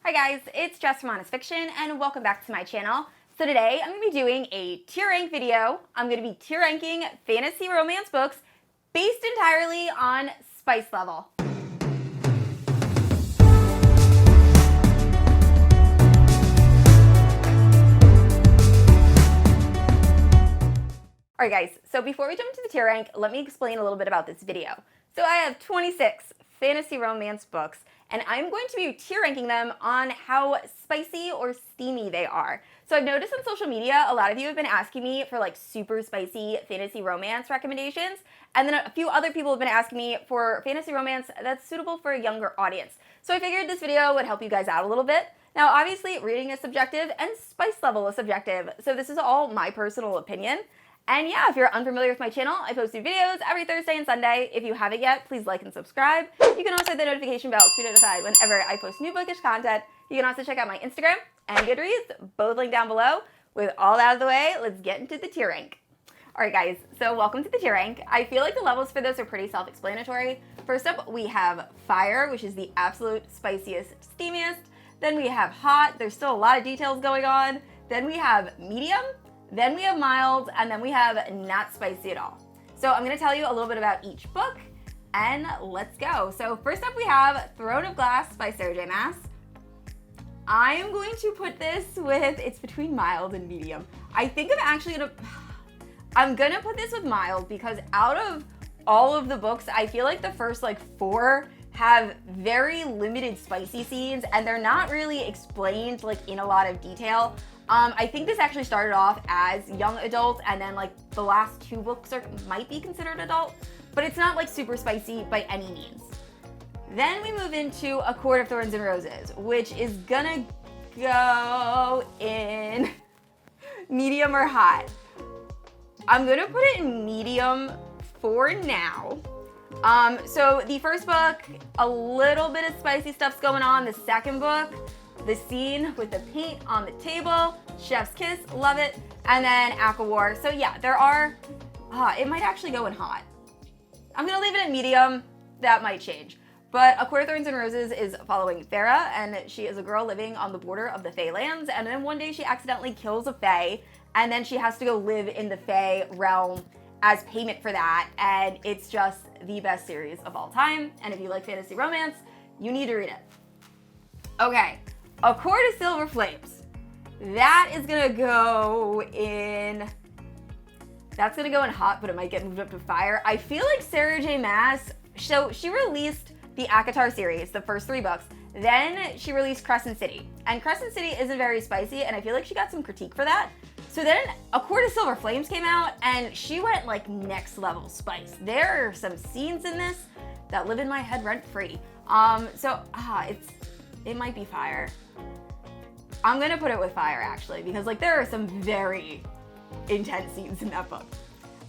Hi guys, it's Jess from Honest Fiction and welcome back to my channel. So today I'm going to be doing a tier rank video. I'm going to be tier ranking fantasy romance books based entirely on spice level. Alright guys, so before we jump into the tier rank, let me explain a little bit about this video. So I have 26 fantasy romance books, and I'm going to be tier ranking them on how spicy or steamy they are. So I've noticed on social media, a lot of you have been asking me for like super spicy fantasy romance recommendations, and then a few other people have been asking me for fantasy romance that's suitable for a younger audience. So I figured this video would help you guys out a little bit. Now obviously reading is subjective and spice level is subjective, so this is all my personal opinion. And yeah, if you're unfamiliar with my channel, I post new videos every Thursday and Sunday. If you haven't yet, please like and subscribe. You can also hit the notification bell to be notified whenever I post new bookish content. You can also check out my Instagram and Goodreads, both linked down below. With all that out of the way, let's get into the tier rank. Alright guys, so welcome to the tier rank. I feel like the levels for this are pretty self-explanatory. First up, we have fire, which is the absolute spiciest, steamiest. Then we have hot, there's still a lot of details going on. Then we have medium. Then we have mild, and then we have not spicy at all. So I'm going to tell you a little bit about each book, and let's go. So first up we have Throne of Glass by Sarah J. Maas. I am going to put this with, it's between mild and medium. I think I'm gonna put this with mild because out of all of the books, I feel like the first like 4 have very limited spicy scenes, and they're not really explained like in a lot of detail. I think this actually started off as young adult, and then like the last 2 books might be considered adult, but it's not like super spicy by any means. Then we move into A Court of Thorns and Roses, which is gonna go in medium or hot. I'm gonna put it in medium for now. So the first book, a little bit of spicy stuff's going on. The second book, the scene with the paint on the table, chef's kiss, love it, and then Aqua War. So yeah, there are, it might actually go in hot. I'm gonna leave it at medium, that might change. But A Court of Thorns and Roses is following Farah, and she is a girl living on the border of the Fae lands, and then one day she accidentally kills a Fae, and then she has to go live in the Fae realm as payment for that, and it's just the best series of all time, and if you like fantasy romance, you need to read it. Okay. A Court of Silver Flames. That is gonna go in, that's gonna go in hot, but it might get moved up to fire. I feel like Sarah J. Maas, so she released the ACOTAR series, the first 3 books, then she released Crescent City. And Crescent City isn't very spicy, and I feel like she got some critique for that. So then A Court of Silver Flames came out, and she went like next level spice. There are some scenes in this that live in my head rent free. It might be fire. I'm gonna put it with fire actually, because like there are some very intense scenes in that book.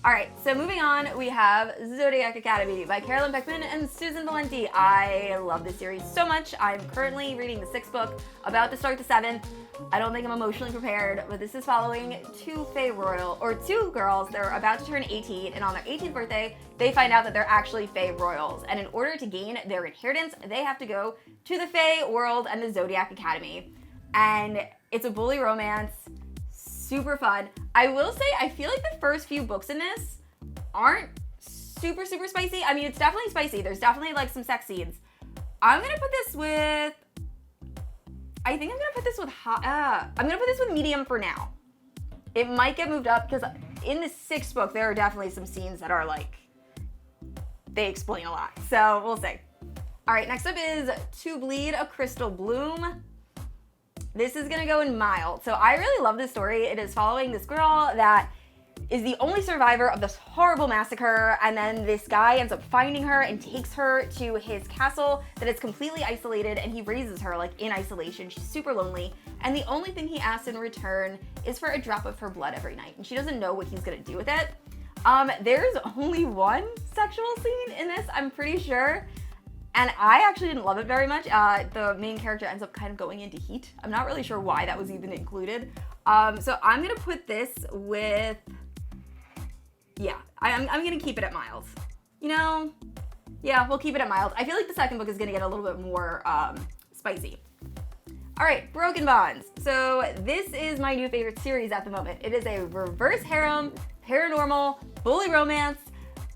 Alright, so moving on, we have Zodiac Academy by Kerri Peckham and Susanne Valenti. I love this series so much. I'm currently reading the 6th book, about to start the 7th. I don't think I'm emotionally prepared, but this is following 2 girls. They're about to turn 18, and on their 18th birthday, they find out that they're actually Fae royals. And in order to gain their inheritance, they have to go to the Fae world and the Zodiac Academy. And it's a bully romance, super fun. I will say, I feel like the first few books in this aren't super spicy. I mean, it's definitely spicy. There's definitely like some sex scenes. I'm gonna put this with, I think I'm gonna put this with hot, I'm gonna put this with medium for now. It might get moved up because in the 6th book, there are definitely some scenes that are like, they explain a lot. So we'll see. All right, next up is To Bleed a Crystal Bloom. This is gonna go in mild. So I really love this story. It is following this girl that is the only survivor of this horrible massacre, and then this guy ends up finding her and takes her to his castle that is completely isolated, and he raises her like in isolation. She's super lonely, and the only thing he asks in return is for a drop of her blood every night, and she doesn't know what he's gonna do with it. There's only 1 sexual scene in this, I'm pretty sure. And I actually didn't love it very much. The main character ends up kind of going into heat. I'm not really sure why that was even included. So I'm gonna put this with, yeah, I'm gonna keep it at mild. You know, yeah, we'll keep it at mild. I feel like the second book is gonna get a little bit more spicy. All right, Broken Bonds. So this is my new favorite series at the moment. It is a reverse harem, paranormal, bully romance,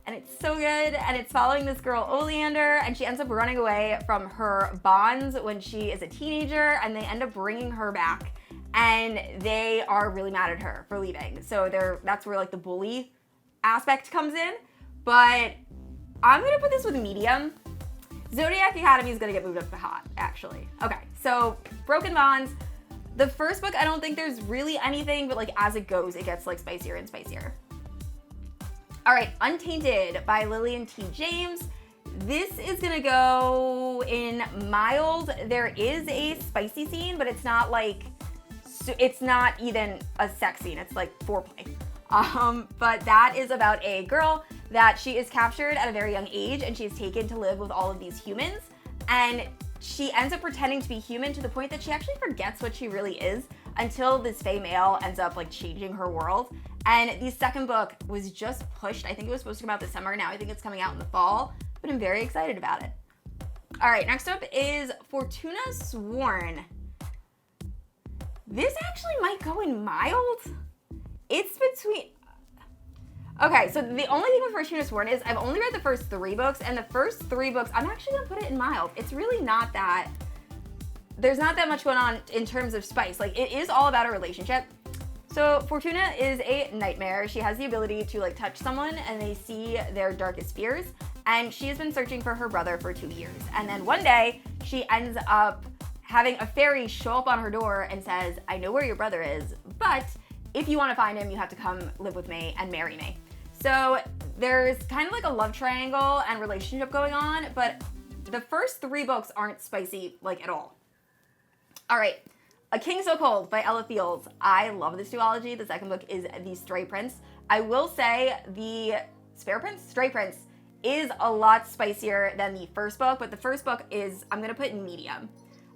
and it's so good. And it's following this girl, Oleander, and she ends up running away from her bonds when she is a teenager, and they end up bringing her back. And they are really mad at her for leaving. So that's where like the bully aspect comes in. But I'm gonna put this with medium. Zodiac Academy is gonna get moved up to hot, actually. Okay, so Broken Bonds. The first book, I don't think there's really anything, but like as it goes, it gets like spicier and spicier. All right, Untainted by Lillian T. James. This is gonna go in mild. There is a spicy scene, but it's not like, it's not even a sex scene. It's like foreplay. But that is about a girl that she is captured at a very young age, and she is taken to live with all of these humans. And she ends up pretending to be human to the point that she actually forgets what she really is until this fey male ends up like changing her world. And the second book was just pushed. I think it was supposed to come out this summer. Now I think it's coming out in the fall, but I'm very excited about it. All right, next up is Fortuna Sworn. This actually might go in mild. It's between... Okay, so the only thing with Fortuna Sworn is I've only read the first 3 books, and the first 3 books, I'm actually gonna put it in mild. It's really not that, there's not that much going on in terms of spice. Like, it is all about a relationship. So Fortuna is a nightmare. She has the ability to like touch someone and they see their darkest fears. And she has been searching for her brother for 2 years. And then one day she ends up having a fairy show up on her door and says, I know where your brother is, but if you want to find him, you have to come live with me and marry me. So there's kind of like a love triangle and relationship going on, but the first 3 books aren't spicy like at all. All right, A King So Cold by Ella Fields. I love this duology. The second book is The Stray Prince. I will say the Stray Prince is a lot spicier than the first book, but the first book is, I'm gonna put in medium.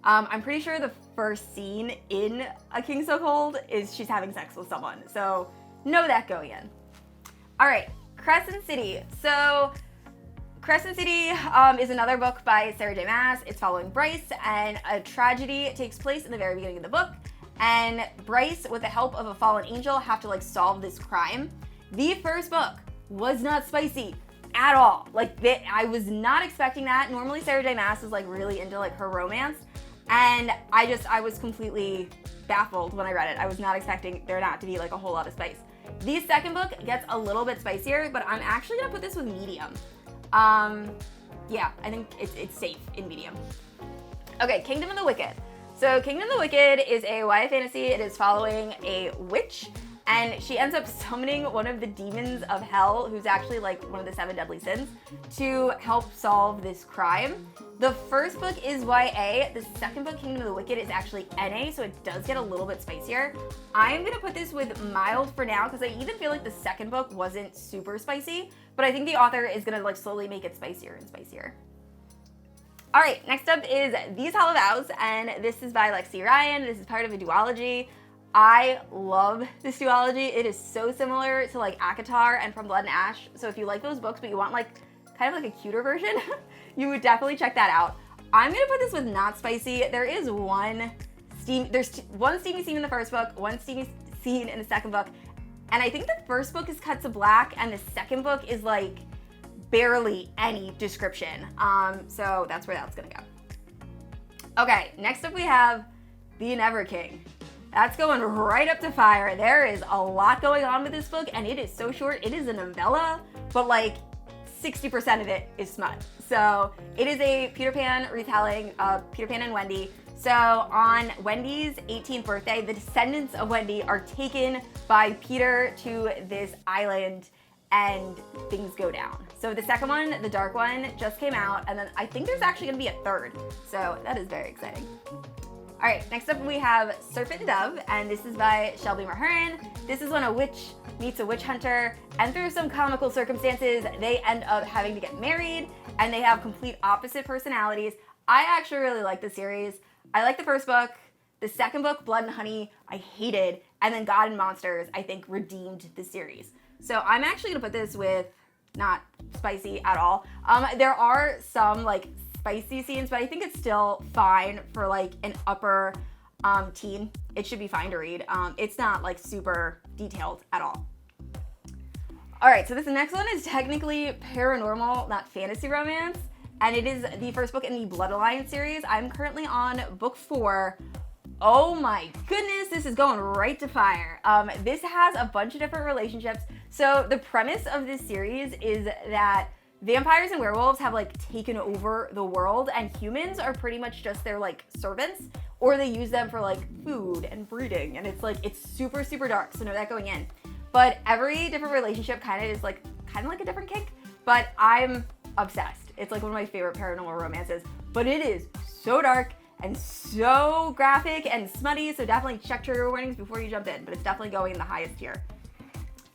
I'm pretty sure the first scene in A King So Cold is she's having sex with someone, so know that going in. All right, Crescent City. So Crescent City is another book by Sarah J. Maas. It's following Bryce, and a tragedy takes place in the very beginning of the book, and Bryce, with the help of a fallen angel, have to like solve this crime. The first book was not spicy at all. Like, I was not expecting that. Normally Sarah J. Maas is like really into like her romance, and I was completely baffled when I read it. I was not expecting there not to be like a whole lot of spice. The second book gets a little bit spicier, but I'm actually gonna put this with medium. Yeah, I think it's safe in medium. Okay, Kingdom of the Wicked. So Kingdom of the Wicked is a YA fantasy. It is following a witch, and she ends up summoning one of the demons of hell, who's actually like one of the 7 deadly sins, to help solve this crime. The first book is YA. The second book, Kingdom of the Wicked, is actually NA, so it does get a little bit spicier. I'm gonna put this with mild for now, because I even feel like the second book wasn't super spicy, but I think the author is gonna like slowly make it spicier and spicier. All right, next up is These Hollow Vows, and this is by Lexi Ryan. This is part of a duology. I love this duology. It is so similar to like ACOTAR and From Blood and Ash. So if you like those books, but you want like kind of like a cuter version, you would definitely check that out. I'm gonna put this with not spicy. There's one steamy scene in the first book, one steamy scene in the second book, and I think the first book is cut to black, and the second book is like barely any description. So that's where that's gonna go. Okay, next up we have The Never King. That's going right up to fire. There is a lot going on with this book, and it is so short. It is a novella, but like 60% of it is smut. So it is a Peter Pan retelling of Peter Pan and Wendy. So on Wendy's 18th birthday, the descendants of Wendy are taken by Peter to this island, and things go down. So the second one, the dark one, just came out, and then I think there's actually gonna be a third. So that is very exciting. All right, next up we have Serpent and Dove, and this is by Shelby Mahurin. This is when a witch meets a witch hunter, and through some comical circumstances, they end up having to get married, and they have complete opposite personalities. I actually really like the series. I like the first book. The second book, Blood and Honey, I hated, and then God and Monsters, I think, redeemed the series. So I'm actually gonna put this with not spicy at all. There are some like spicy scenes, but I think it's still fine for like an upper teen, it should be fine to read. It's not like super detailed at all. All right, so this next one is technically paranormal, not fantasy romance, and it is the first book in the Blood Alliance series. I'm currently on book 4. Oh my goodness, this is going right to fire. This has a bunch of different relationships. So the premise of this series is that vampires and werewolves have like taken over the world, and humans are pretty much just their like servants, or they use them for like food and breeding, and it's super, super dark, so know that going in. But every different relationship kind of like a different kink, but I'm obsessed. It's like one of my favorite paranormal romances, but it is so dark and so graphic and smutty, so definitely check trigger warnings before you jump in, but it's definitely going in the highest tier.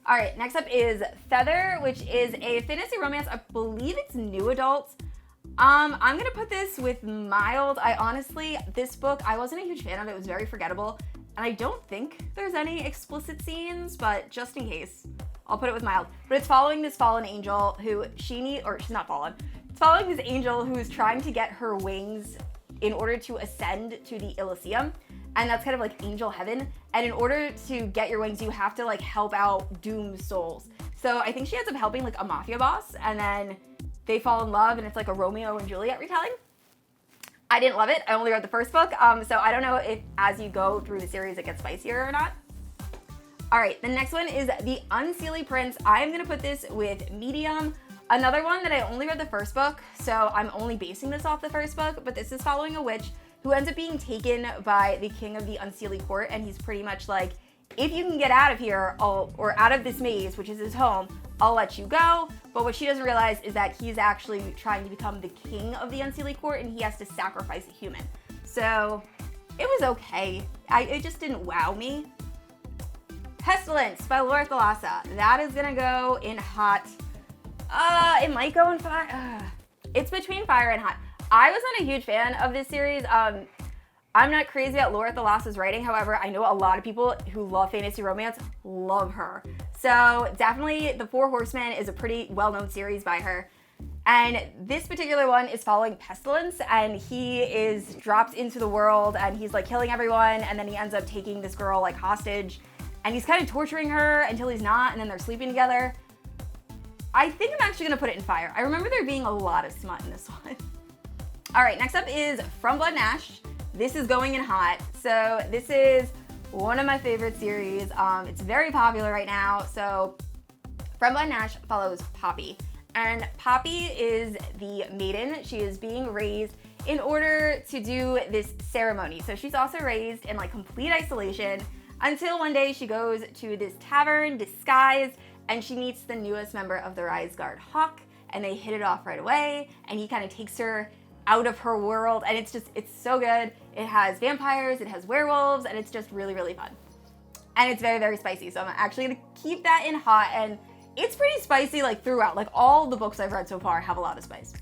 All right, next up is Feather, which is a fantasy romance. I believe it's new adult. I'm gonna put this with mild. This book, I wasn't a huge fan of. It was very forgettable, and I don't think there's any explicit scenes, but just in case, I'll put it with mild. But it's following this fallen angel who she's not fallen. It's following this angel who is trying to get her wings in order to ascend to the Elysium. And that's kind of like angel heaven. And in order to get your wings, you have to like help out doomed souls. So I think she ends up helping like a mafia boss, and then they fall in love, and it's like a Romeo and Juliet retelling. I didn't love it. I only read the first book. So I don't know if as you go through the series it gets spicier or not. All right, the next one is The Unseelie Prince. I'm gonna put this with medium. Another one that I only read the first book, so I'm only basing this off the first book, but this is following a witch who ends up being taken by the king of the Unseelie court, and he's pretty much like, if you can get out of here, or out of this maze, which is his home, I'll let you go. But what she doesn't realize is that he's actually trying to become the king of the Unseelie court, and he has to sacrifice a human. So it was okay. It just didn't wow me. Pestilence by Laura Thalassa. That is gonna go in hot. It might go in fire. It's between fire and hot. I was not a huge fan of this series. I'm not crazy about Laura Thalassa's writing. However, I know a lot of people who love fantasy romance love her. So definitely The Four Horsemen is a pretty well-known series by her. And this particular one is following Pestilence, and he is dropped into the world, and he's like killing everyone, and then he ends up taking this girl like hostage, and he's kind of torturing her until he's not, and then they're sleeping together. I think I'm actually gonna put it in fire. I remember there being a lot of smut in this one. All right, next up is From Blood and Ash. This is going in hot. So this is one of my favorite series. It's very popular right now. So From Blood and Ash follows Poppy. And Poppy is the maiden. She is being raised in order to do this ceremony. So she's also raised in like complete isolation until one day she goes to this tavern disguised, and she meets the newest member of the Rise Guard, Hawk, and they hit it off right away, and he kind of takes her out of her world, and it's so good. It has vampires, it has werewolves, and it's just really, really fun. And it's very, very spicy, so I'm actually gonna keep that in hot, and it's pretty spicy like throughout. Like all the books I've read so far have a lot of spice.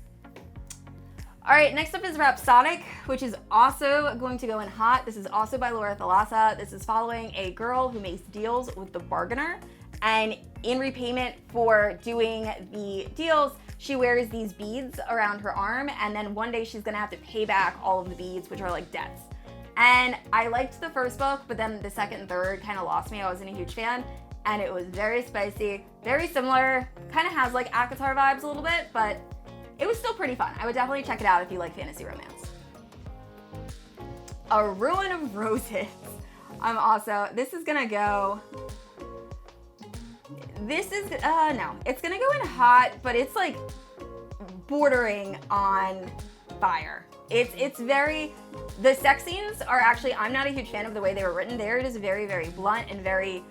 All right, next up is Rhapsodic, which is also going to go in hot. This is also by Laura Thalassa. This is following a girl who makes deals with the bargainer, and in repayment for doing the deals, she wears these beads around her arm, and then one day she's gonna have to pay back all of the beads, which are like debts. And I liked the first book, but then the second and third kind of lost me. I wasn't a huge fan, and it was very spicy, very similar, kind of has like ACOTAR vibes a little bit, but it was still pretty fun. I would definitely check it out if you like fantasy romance. A Ruin of Roses. This is gonna go, no, it's gonna go in hot, but it's like bordering on fire. It's very, the sex scenes are actually, I'm not a huge fan of the way they were written. They're just very, very blunt and very,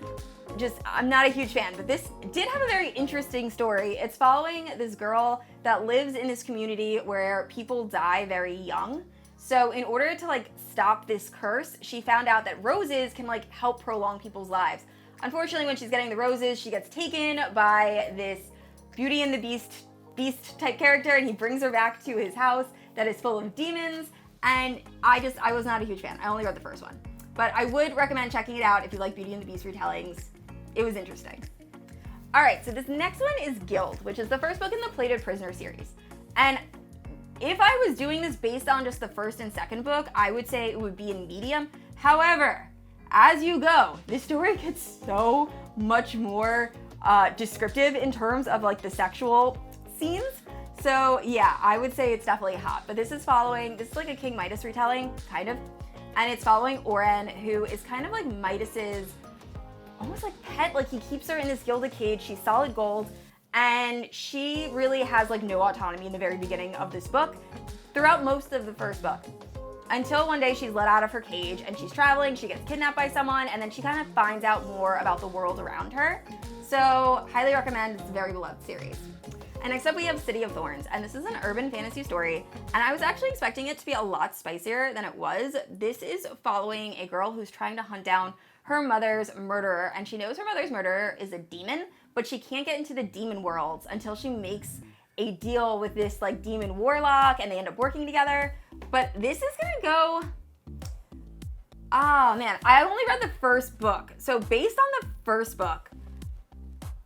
I'm not a huge fan, but this did have a very interesting story. It's following this girl that lives in this community where people die very young. So in order to like stop this curse, she found out that roses can like help prolong people's lives. Unfortunately, when she's getting the roses, she gets taken by this Beauty and the Beast type character, and he brings her back to his house that is full of demons. And I was not a huge fan. I only read the first one, but I would recommend checking it out if you like Beauty and the Beast retellings. It was interesting. All right, so this next one is Guild, which is the first book in the Plated Prisoner series. And if I was doing this based on just the first and second book, I would say it would be in medium. However, as you go, this story gets so much more descriptive in terms of like the sexual scenes. So yeah, I would say it's definitely hot. But this is like a King Midas retelling, kind of. And it's following Oren, who is kind of like Midas's almost like pet. Like he keeps her in this gilded cage. She's solid gold. And she really has like no autonomy in the very beginning of this book, throughout most of the first book. Until one day she's let out of her cage and she's traveling, she gets kidnapped by someone, and then she kind of finds out more about the world around her. So highly recommend, it's a very beloved series. And next up we have City of Thorns, and this is an urban fantasy story, and I was actually expecting it to be a lot spicier than it was. This is following a girl who's trying to hunt down her mother's murderer, and she knows her mother's murderer is a demon, but she can't get into the demon worlds until she makes a deal with this like demon warlock, and they end up working together. But this is gonna go, oh man, I only read the first book. So based on the first book,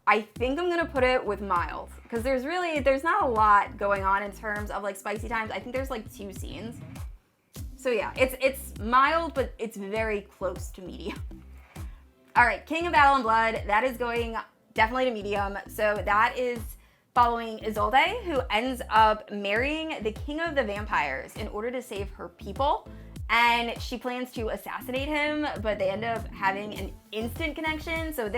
I think I'm gonna put it with mild, because there's not a lot going on in terms of like spicy times. I think there's like 2 scenes. So yeah, it's mild, but it's very close to medium. All right, King of Battle and Blood, that is going definitely to medium. So that is following Isolde, who ends up marrying the king of the vampires in order to save her people. And she plans to assassinate him, but they end up having an instant connection. So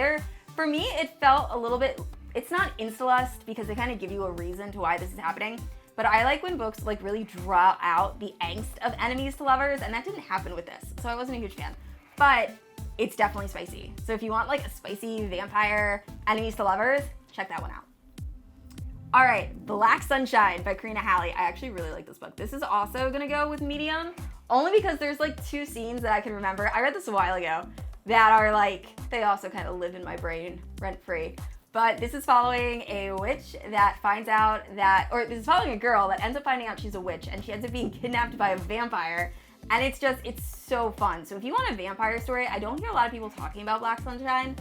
for me, it felt a little bit, it's not insta-lust because they kind of give you a reason to why this is happening. But I like when books like really draw out the angst of enemies to lovers, and that didn't happen with this. So I wasn't a huge fan. But it's definitely spicy. So if you want like a spicy vampire enemies to lovers, check that one out. All right, Black Sunshine by Karina Halle. I actually really like this book. This is also gonna go with medium, only because there's like 2 scenes that I can remember. I read this a while ago that are like, they also kind of live in my brain rent-free. But this is following a witch that finds out that, or this is following a girl that ends up finding out she's a witch, and she ends up being kidnapped by a vampire. And it's so fun. So if you want a vampire story, I don't hear a lot of people talking about Black Sunshine,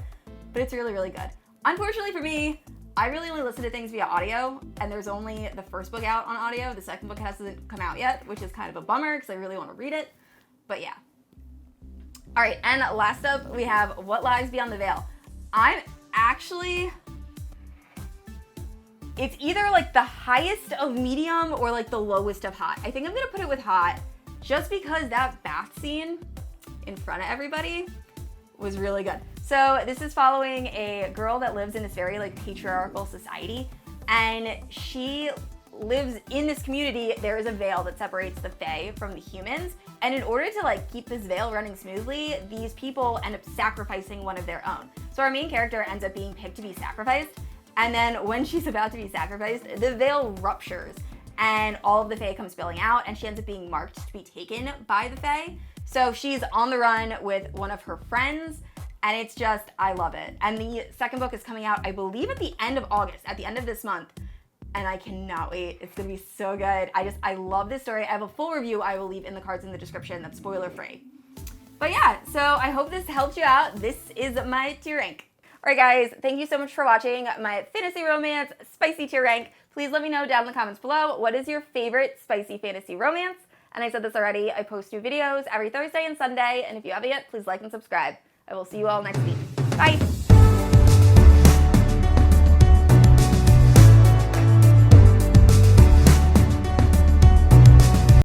but it's really, really good. Unfortunately for me, I really only listen to things via audio, and there's only the first book out on audio. The second book hasn't come out yet, which is kind of a bummer because I really want to read it. But yeah. All right, and last up we have What Lies Beyond the Veil. It's either like the highest of medium or like the lowest of hot. I think I'm gonna put it with hot just because that bath scene in front of everybody was really good. So this is following a girl that lives in this very like patriarchal society, and she lives in this community. There is a veil that separates the Fae from the humans, and in order to like keep this veil running smoothly, these people end up sacrificing one of their own. So our main character ends up being picked to be sacrificed, and then when she's about to be sacrificed, the veil ruptures and all of the Fae come spilling out, and she ends up being marked to be taken by the Fae. So she's on the run with one of her friends, and it's just, I love it. And the second book is coming out, I believe, at the end of August, at the end of this month. And I cannot wait. It's gonna be so good. I love this story. I have a full review I will leave in the cards in the description that's spoiler free. But yeah, so I hope this helped you out. This is my tier rank. All right guys, thank you so much for watching my fantasy romance spicy tier rank. Please let me know down in the comments below, what is your favorite spicy fantasy romance? And I said this already, I post new videos every Thursday and Sunday, and if you haven't yet, please like and subscribe. I will see you all next week. Bye!